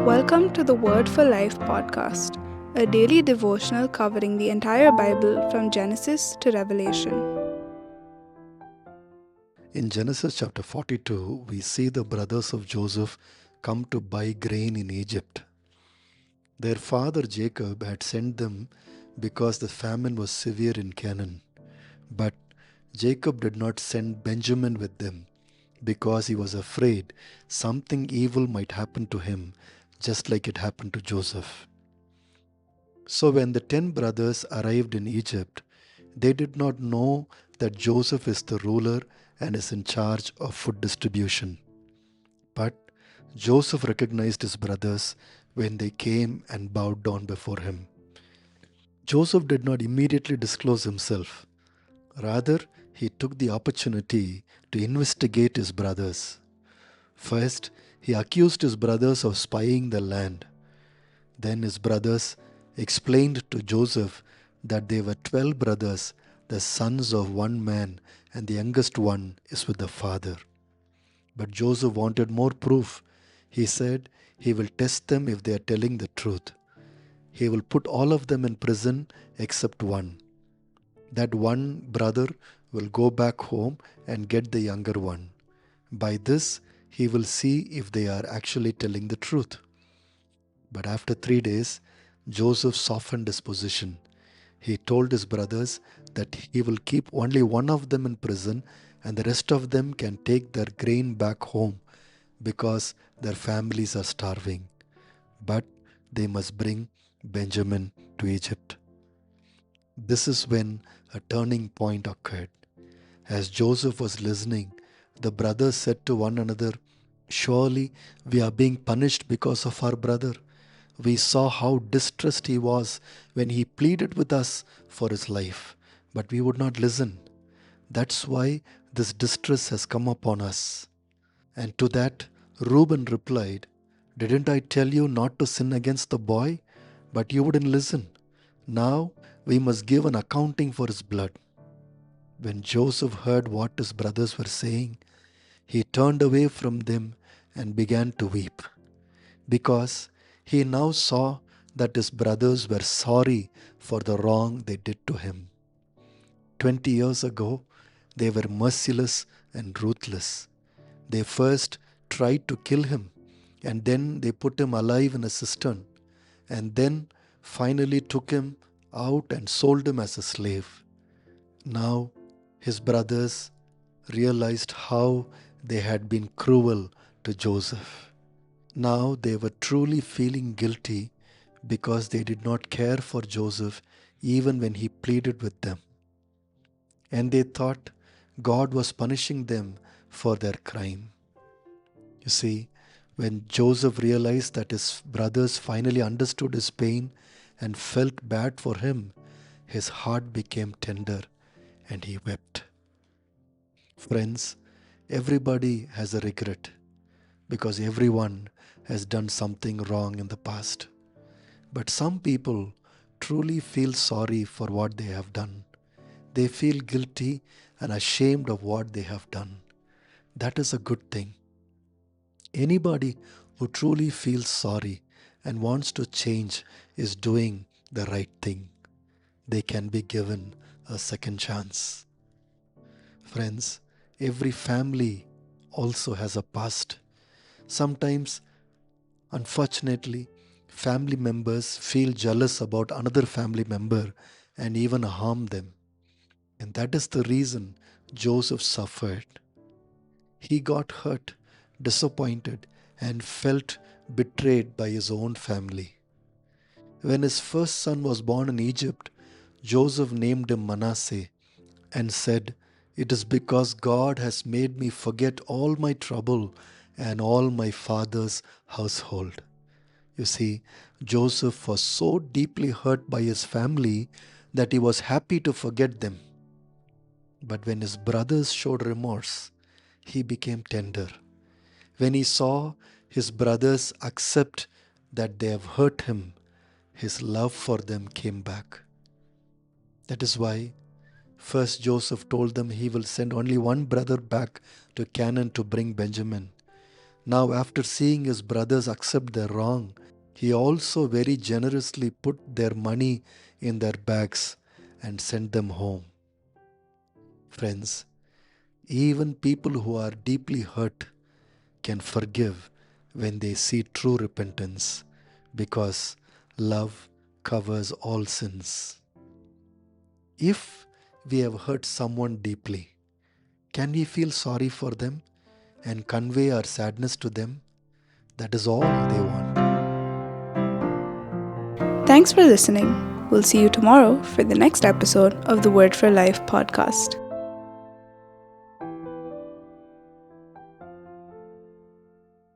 Welcome to the Word for Life podcast, a daily devotional covering the entire Bible from Genesis to Revelation. In Genesis chapter 42, we see the brothers of Joseph come to buy grain in Egypt. Their father Jacob had sent them because the famine was severe in Canaan. But Jacob did not send Benjamin with them because he was afraid something evil might happen to him, just like it happened to Joseph. So when the 10 brothers arrived in Egypt, they did not know that Joseph is the ruler and is in charge of food distribution. But Joseph recognized his brothers when they came and bowed down before him. Joseph did not immediately disclose himself. Rather, he took the opportunity to investigate his brothers. First, he accused his brothers of spying the land. Then his brothers explained to Joseph that they were 12 brothers, the sons of one man, and the youngest one is with the father. But Joseph wanted more proof. He said he will test them if they are telling the truth. He will put all of them in prison except one. That one brother will go back home and get the younger one. By this, he will see if they are actually telling the truth. But after 3 days, Joseph softened his position. He told his brothers that he will keep only one of them in prison and the rest of them can take their grain back home because their families are starving. But they must bring Benjamin to Egypt. This is when a turning point occurred. As Joseph was listening, the brothers said to one another, "Surely we are being punished because of our brother. We saw how distressed he was when he pleaded with us for his life, but we would not listen. That's why this distress has come upon us." And to that, Reuben replied, "Didn't I tell you not to sin against the boy? But you wouldn't listen. Now we must give an accounting for his blood." When Joseph heard what his brothers were saying, he turned away from them and began to weep, because he now saw that his brothers were sorry for the wrong they did to him. 20 years ago, they were merciless and ruthless. They first tried to kill him, and then they put him alive in a cistern, and then finally took him out and sold him as a slave. Now his brothers realized how they had been cruel to Joseph. Now they were truly feeling guilty because they did not care for Joseph even when he pleaded with them. And they thought God was punishing them for their crime. You see, when Joseph realized that his brothers finally understood his pain and felt bad for him, his heart became tender and he wept. Friends, everybody has a regret because everyone has done something wrong in the past. But some people truly feel sorry for what they have done. They feel guilty and ashamed of what they have done. That is a good thing. Anybody who truly feels sorry and wants to change is doing the right thing. They can be given a second chance. Friends, every family also has a past. Sometimes, unfortunately, family members feel jealous about another family member and even harm them. And that is the reason Joseph suffered. He got hurt, disappointed, and felt betrayed by his own family. When his first son was born in Egypt, Joseph named him Manasseh and said, "It is because God has made me forget all my trouble and all my father's household." You see, Joseph was so deeply hurt by his family that he was happy to forget them. But when his brothers showed remorse, he became tender. When he saw his brothers accept that they have hurt him, his love for them came back. That is why first Joseph told them he will send only one brother back to Canaan to bring Benjamin. Now, after seeing his brothers accept their wrong, he also very generously put their money in their bags and sent them home. Friends, even people who are deeply hurt can forgive when they see true repentance because love covers all sins. If we have hurt someone deeply, can we feel sorry for them and convey our sadness to them? That is all they want. Thanks for listening. We'll see you tomorrow for the next episode of the Word for Life podcast.